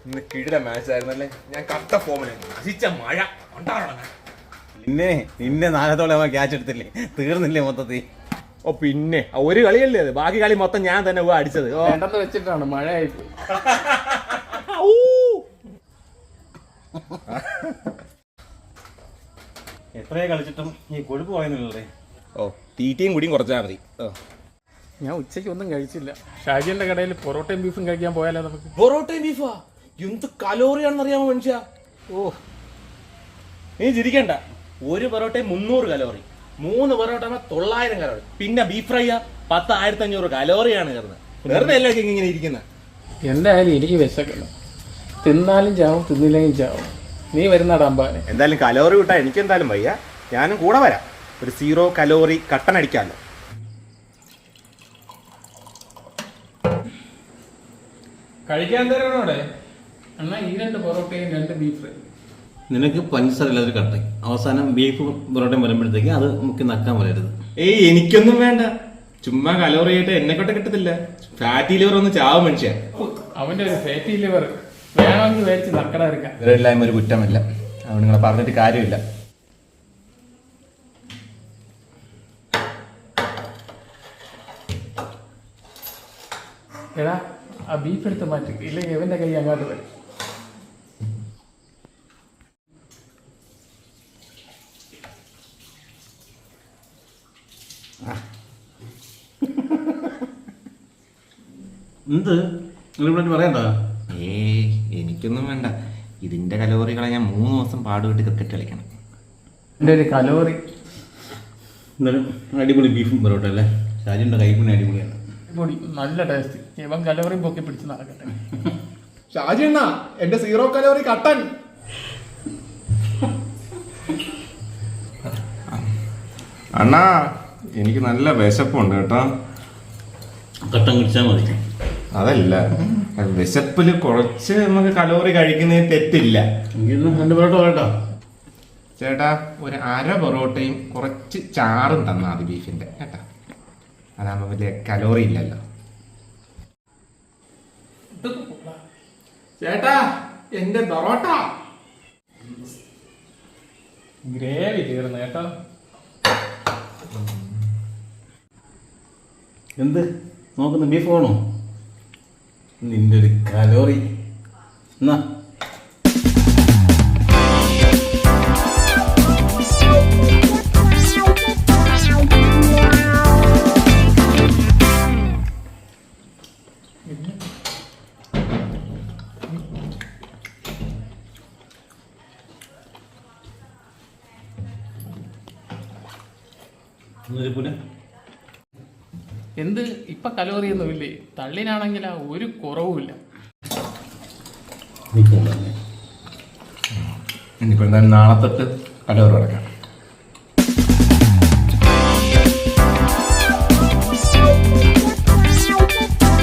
ഇന്ന് കിടില മാച്ച് ആയിരുന്നല്ലേ. ഞാൻ കട്ട ഫോമില് നശിച്ച മഴ ഉണ്ടാവണം. നിന്നെ നാലത്തോളം അവൻ ക്യാച്ച് എടുത്തില്ലേ, തീർന്നില്ലേ മൊത്തത്തിൽ? ഓ പിന്നെ ഒരു കളിയല്ലേ അത്, ബാക്കി കളി മൊത്തം ഞാൻ തന്നെ അടിച്ചത്. വേണ്ടെന്ന് വെച്ചിട്ടാണ് മഴയായി. എത്രയാ കളിച്ചിട്ടും ഈ കൊഴുപ്പ് പറയുന്നില്ലേ? ഓ തീറ്റയും കൂടിയും കുറച്ചാൽ മതി. ഞാൻ ഉച്ചയ്ക്ക് ഒന്നും കഴിച്ചില്ല. ഷാജിന്റെ കടയിൽ പൊറോട്ടയും ബീഫും കഴിക്കാൻ പോയാലോ നമുക്ക്? പൊറോട്ടയും ബീഫാ എന്ത് കലോറിയാണെന്ന് അറിയാമോ മനുഷ്യ? ഓ നീ ചിരിക്കണ്ട. ഒരു പൊറോട്ടയും 300 കലോറി, 3 പൊറോട്ട 900 കലോറി, പിന്നെ ബീഫ് ഫ്രൈ 10,500 കലോറിയാണ് കയറുന്നത്. വെറുതെ അല്ലേ ഇങ്ങനെ ഇരിക്കുന്നത്? എന്തായാലും എനിക്ക് വിശക്കണം. തിന്നാലും ചാവും, തിന്നില്ലെങ്കിൽ ചാവും. നീ വരുന്നാടാ അമ്പാനെ. എന്തായാലും കലോറി വിട്ടാ എനിക്കെന്തായാലും വയ്യ. ഞാനും കൂടെ വരാം. ഒരു 0 കലോറി കട്ടൻ അടിക്കാമല്ലോ. കഴിക്കാൻ തരണോടെ അണ്ണാ ഈ 2 പൊറോട്ടയും 2 ബീഫ് ഫ്രൈ. നിനക്ക് പഞ്ചസാര ഇല്ലാതൊരു കട്ടൻ, അവസാനം ബീഫ് പൊറോട്ടയും വരുമ്പോഴത്തേക്ക് അത് മുക്കി നക്കാൻ വരരുത്. ഏയ് എനിക്കൊന്നും വേണ്ട. ചുമ്മാ കലോറി ആയിട്ട് എന്നെ കൊണ്ട് കിട്ടത്തില്ല. ഫാറ്റി ലിവർ ഒന്ന് ചാവും മനുഷ്യ. അവന്റെ ഒരു ഫാറ്റി ലിവർ വേണമെങ്കിൽ മേടിച്ച് നക്കടായിരിക്കാം. ഇവരെല്ലാം ഒരു കുറ്റമില്ല. അതുകൊണ്ട് നിങ്ങളെ പറഞ്ഞിട്ട് കാര്യമില്ല. എടാ ആ ബീഫ് എടുത്ത് മാറ്റി, ഇല്ലെങ്കിൽ ഇവന്റെ കൈ അങ്ങോട്ട് വരും. എന്ത് ഇവിടെ പറയണ്ട? ഏയ് എനിക്കൊന്നും വേണ്ട. ഇതിന്റെ കലോറികളെ ഞാൻ 3 ദിവസം പാടുപെട്ട് ക്രിക്കറ്റ് കളിക്കണം. എൻ്റെ ഒരു കലോറി എന്തായാലും അടിപൊളി ബീഫും പൊറോട്ട അല്ലേ? ഷാജിന്റെ കൈപ്പുണ്ണി അടിപൊളിയാണ്. പൊടി നല്ല ടേസ്റ്റ്. ഇവൻ കലോറിയും പൊക്കി പിടിച്ച് നടക്കട്ടെ. ഷാജി അണ്ണാ എന്റെ 0 കലോറി കട്ടൻ. അണ്ണാ എനിക്ക് നല്ല വിശപ്പുണ്ട് കേട്ടോ. കട്ടൻ കുടിച്ചാൽ മതി. അതല്ല, വിശപ്പില് കുറച്ച് നമുക്ക് കലോറി കഴിക്കുന്നതിന് തെറ്റില്ല. എനിക്കൊന്ന് 2 പൊറോട്ട കേട്ടോ. ചേട്ടാ ഒരു 1/2 പൊറോട്ടയും കുറച്ച് ചാറും തന്നാ മതി ബീഫിന്റെ കേട്ടാ. അതാകുമ്പോ വലിയ കലോറി ഇല്ലല്ലോ. ചേട്ടാ എന്റെ പൊറോട്ട ഗ്രേവി തീർന്നു കേട്ടോ. എന്ത് നോക്കുന്നു? ബീഫ് വേണോ? നിന്റെ ഒരു കലോറി എന്നാ. എന്ത് ഇപ്പൊ കലോറി ഒന്നും ഇല്ലേ? തള്ളിനാണെങ്കിൽ ഒരു കുറവുമില്ല. ഇനിയിപ്പോ എന്തായാലും നാളെ തൊട്ട് കലോറി അടക്കാം.